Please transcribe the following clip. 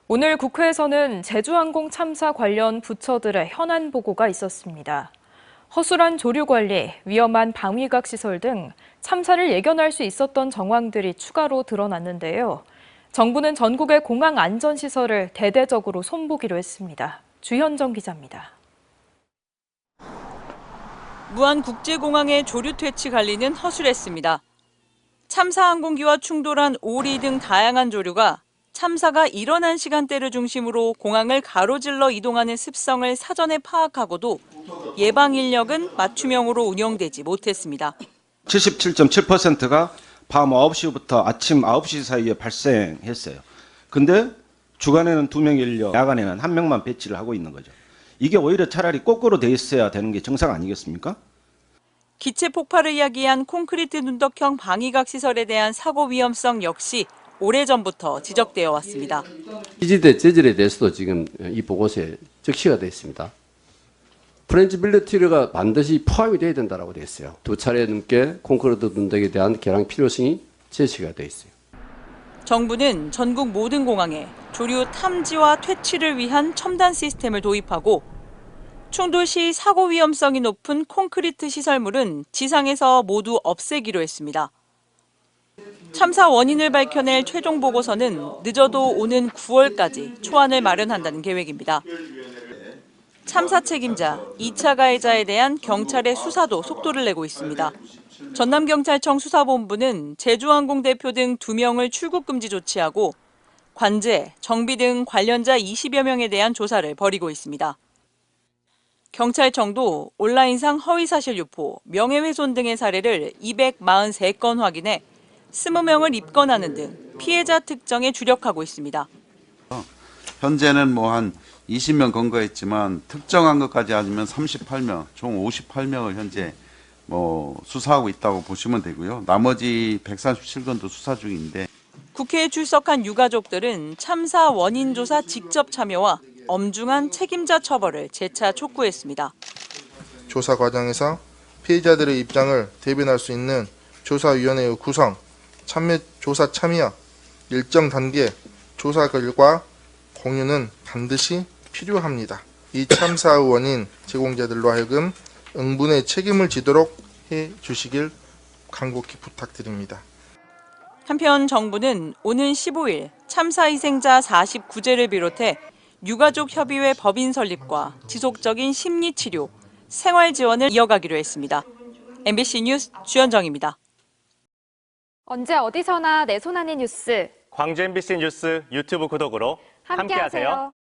오늘 국회에서는 제주항공 참사 관련 부처들의 현안 보고가 있었습니다. 허술한 조류 관리, 위험한 방위각 시설 등 참사를 예견할 수 있었던 정황들이 추가로 드러났는데요. 정부는 전국의 공항 안전시설을 대대적으로 손보기로 했습니다. 주현정 기자입니다. 무안국제공항의 조류 퇴치 관리는 허술했습니다. 참사 항공기와 충돌한 오리 등 다양한 조류가 참사가 일어난 시간대를 중심으로 공항을 가로질러 이동하는 습성을 사전에 파악하고도 예방 인력은 맞춤형으로 운영되지 못했습니다. 77.7%가 밤 9시부터 아침 9시 사이에 발생했어요. 근데 주간에는 2명 인력, 야간에는 1명만 배치를 하고 있는 거죠. 이게 오히려 차라리 거꾸로 돼 있어야 되는 게 정상 아니겠습니까? 기체 폭발을 야기한 콘크리트 눈덕형 방위각 시설에 대한 사고 위험성 역시 오래전부터 지적되어 왔습니다. 지지대 재질에 대해서도 지금 이 보고서에 적시가 되어 있습니다. 프렌치빌리티가 반드시 포함이 되어야 된다고 되어 있어요. 2차례 넘게 콘크리트 눈덕에 대한 개량 필요성이 제시가 되어 있어요. 정부는 전국 모든 공항에 조류 탐지와 퇴치를 위한 첨단 시스템을 도입하고 충돌 시 사고 위험성이 높은 콘크리트 시설물은 지상에서 모두 없애기로 했습니다. 참사 원인을 밝혀낼 최종 보고서는 늦어도 오는 9월까지 초안을 마련한다는 계획입니다. 참사 책임자, 2차 가해자에 대한 경찰의 수사도 속도를 내고 있습니다. 전남경찰청 수사본부는 제주항공 대표 등 2명을 출국 금지 조치하고 관제, 정비 등 관련자 20여 명에 대한 조사를 벌이고 있습니다. 경찰청도 온라인상 허위사실 유포, 명예훼손 등의 사례를 243건 확인해 20명을 입건하는 등 피해자 특정에 주력하고 있습니다. 현재는 한 20명 검거했지만 특정한 것까지 하면 38명, 총 58명을 현재 수사하고 있다고 보시면 되고요. 나머지 137건도 수사 중인데. 국회에 출석한 유가족들은 참사 원인 조사 직접 참여와 엄중한 책임자 처벌을 재차 촉구했습니다. 조사 과정에서 피해자들의 입장을 대변할 수 있는 조사위원회의 구성, 조사 참여, 일정 단계 조사 결과 공유는 반드시 필요합니다. 이 참사의 원인 제공자들로 하여금 응분의 책임을 지도록 해주시길 간곡히 부탁드립니다. 한편 정부는 오는 15일 참사 희생자 49제를 비롯해 유가족 협의회 법인 설립과 지속적인 심리치료, 생활 지원을 이어가기로 했습니다. MBC 뉴스 주현정입니다. 언제 어디서나 내 손 안의 뉴스. 광주 MBC 뉴스 유튜브 구독으로 함께하세요.